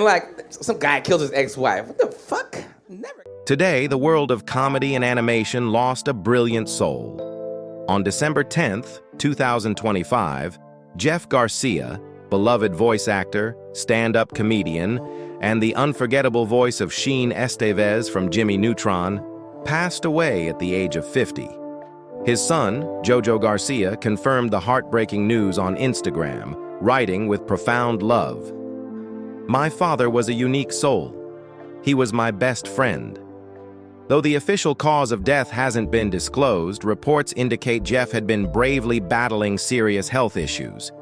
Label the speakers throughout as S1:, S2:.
S1: Like, some guy killed his ex-wife. What the fuck? Never.
S2: Today, the world of comedy and animation lost a brilliant soul. On December 10th, 2025, Jeff Garcia, beloved voice actor, stand-up comedian, and the unforgettable voice of Sheen Estévez from Jimmy Neutron, passed away at the age of 50. His son, Jojo Garcia, confirmed the heartbreaking news on Instagram, writing with profound love, "My father was a unique soul. He was my best friend." Though the official cause of death hasn't been disclosed, reports indicate Jeff had been bravely battling serious health issues,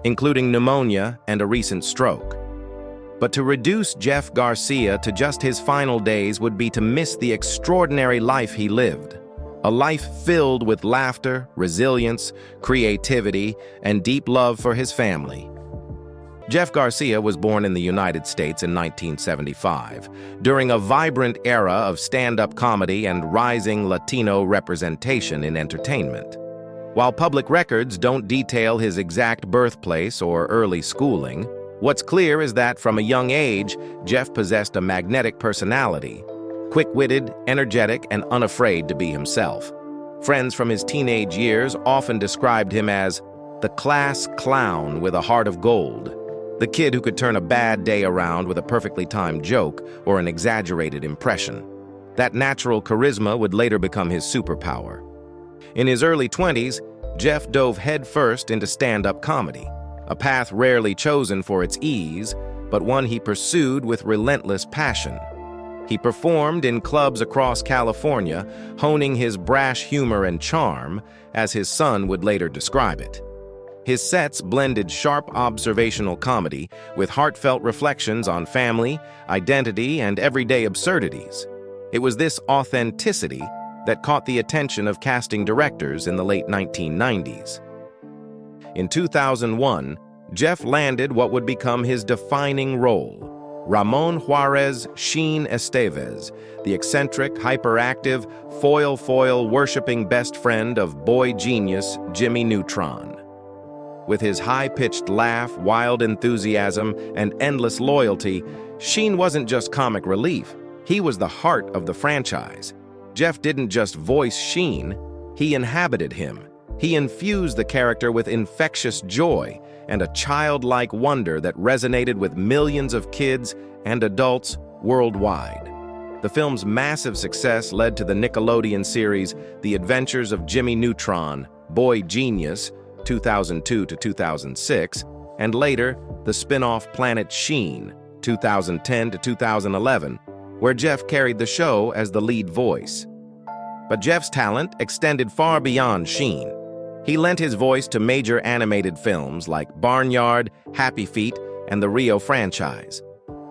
S2: including pneumonia and a recent stroke. But to reduce Jeff Garcia to just his final days would be to miss the extraordinary life he lived. A life filled with laughter, resilience, creativity, and deep love for his family. Jeff Garcia was born in the United States in 1975, during a vibrant era of stand-up comedy and rising Latino representation in entertainment. While public records don't detail his exact birthplace or early schooling, what's clear is that from a young age, Jeff possessed a magnetic personality, quick-witted, energetic, and unafraid to be himself. Friends from his teenage years often described him as the class clown with a heart of gold, the kid who could turn a bad day around with a perfectly timed joke or an exaggerated impression. That natural charisma would later become his superpower. In his early 20s, Jeff dove headfirst into stand-up comedy, a path rarely chosen for its ease, but one he pursued with relentless passion. He performed in clubs across California, honing his brash humor and charm, as his son would later describe it. His sets blended sharp observational comedy with heartfelt reflections on family, identity, and everyday absurdities. It was this authenticity that caught the attention of casting directors in the late 1990s. In 2001, Jeff landed what would become his defining role, Ramon Juarez Sheen Estévez, the eccentric, hyperactive, foil-worshipping best friend of boy genius Jimmy Neutron. With his high-pitched laugh, wild enthusiasm, and endless loyalty, Sheen wasn't just comic relief. He was the heart of the franchise. Jeff didn't just voice Sheen, he inhabited him. He infused the character with infectious joy and a childlike wonder that resonated with millions of kids and adults worldwide. The film's massive success led to the Nickelodeon series The Adventures of Jimmy Neutron, Boy Genius, 2002 to 2006, and later the spin-off Planet Sheen, 2010 to 2011, where Jeff carried the show as the lead voice. But Jeff's talent extended far beyond Sheen. He lent his voice to major animated films like Barnyard, Happy Feet, and the Rio franchise.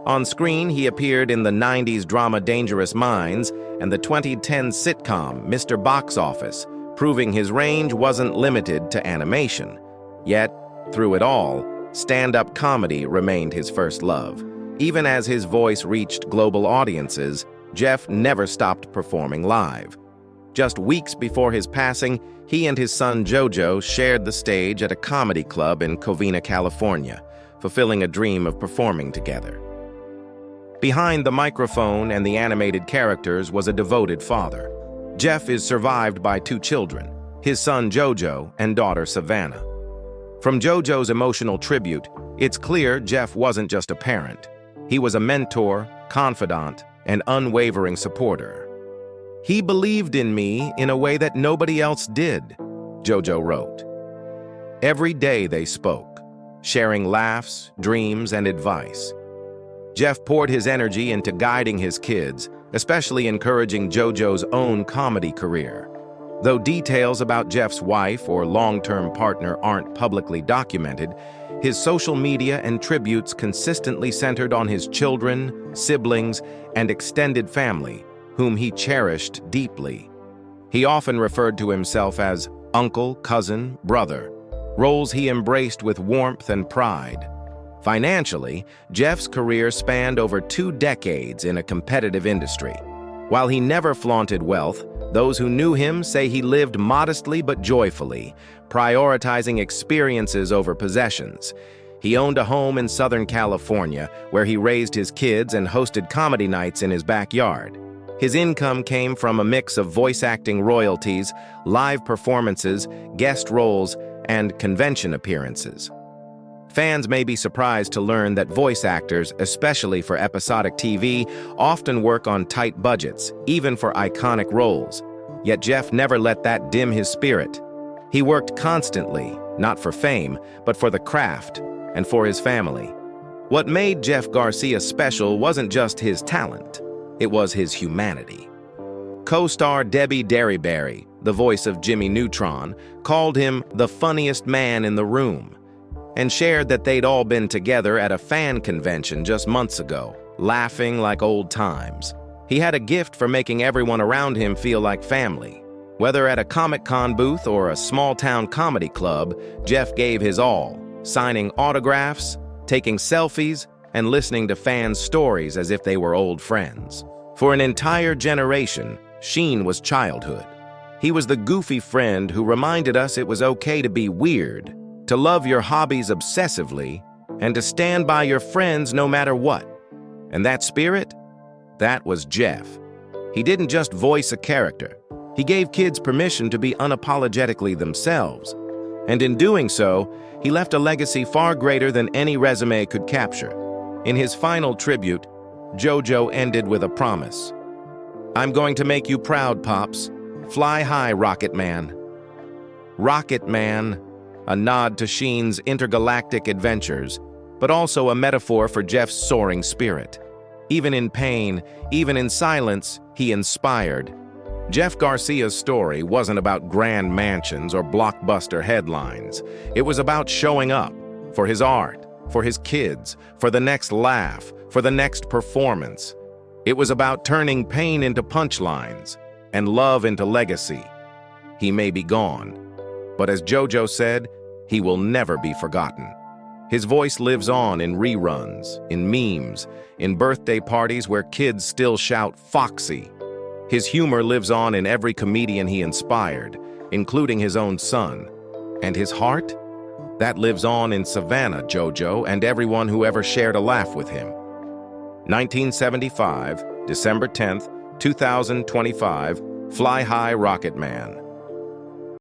S2: On screen, he appeared in the 90s drama Dangerous Minds and the 2010 sitcom Mr. Box Office, proving his range wasn't limited to animation. Yet, through it all, stand-up comedy remained his first love. Even as his voice reached global audiences, Jeff never stopped performing live. Just weeks before his passing, he and his son Jojo shared the stage at a comedy club in Covina, California, fulfilling a dream of performing together. Behind the microphone and the animated characters was a devoted father. Jeff is survived by 2 children, his son Jojo and daughter Savannah. From Jojo's emotional tribute, it's clear Jeff wasn't just a parent. He was a mentor, confidant, and unwavering supporter. "He believed in me in a way that nobody else did," Jojo wrote. Every day they spoke, sharing laughs, dreams, and advice. Jeff poured his energy into guiding his kids, especially encouraging Jojo's own comedy career. Though details about Jeff's wife or long-term partner aren't publicly documented, his social media and tributes consistently centered on his children, siblings, and extended family, whom he cherished deeply. He often referred to himself as uncle, cousin, brother, roles he embraced with warmth and pride. Financially, Jeff's career spanned over 2 decades in a competitive industry. While he never flaunted wealth, those who knew him say he lived modestly but joyfully, prioritizing experiences over possessions. He owned a home in Southern California where he raised his kids and hosted comedy nights in his backyard. His income came from a mix of voice acting royalties, live performances, guest roles, and convention appearances. Fans may be surprised to learn that voice actors, especially for episodic TV, often work on tight budgets, even for iconic roles. Yet Jeff never let that dim his spirit. He worked constantly, not for fame, but for the craft and for his family. What made Jeff Garcia special wasn't just his talent, it was his humanity. Co-star Debbie Derryberry, the voice of Jimmy Neutron, called him the funniest man in the room, and shared that they'd all been together at a fan convention just months ago, laughing like old times. He had a gift for making everyone around him feel like family. Whether at a Comic-Con booth or a small-town comedy club, Jeff gave his all, signing autographs, taking selfies, and listening to fans' stories as if they were old friends. For an entire generation, Sheen was childhood. He was the goofy friend who reminded us it was okay to be weird, to love your hobbies obsessively, and to stand by your friends no matter what. And that spirit? That was Jeff. He didn't just voice a character. He gave kids permission to be unapologetically themselves. And in doing so, he left a legacy far greater than any resume could capture. In his final tribute, JoJo ended with a promise. "I'm going to make you proud, Pops. Fly high, Rocket Man." Rocket Man, a nod to Sheen's intergalactic adventures, but also a metaphor for Jeff's soaring spirit. Even in pain, even in silence, he inspired. Jeff Garcia's story wasn't about grand mansions or blockbuster headlines. It was about showing up for his art, for his kids, for the next laugh, for the next performance. It was about turning pain into punchlines and love into legacy. He may be gone, but as JoJo said, he will never be forgotten. His voice lives on in reruns, in memes, in birthday parties where kids still shout "Foxy." His humor lives on in every comedian he inspired, including his own son. And his heart? That lives on in Savannah, JoJo, and everyone who ever shared a laugh with him. 1975, December 10th, 2025, Fly High, Rocket Man.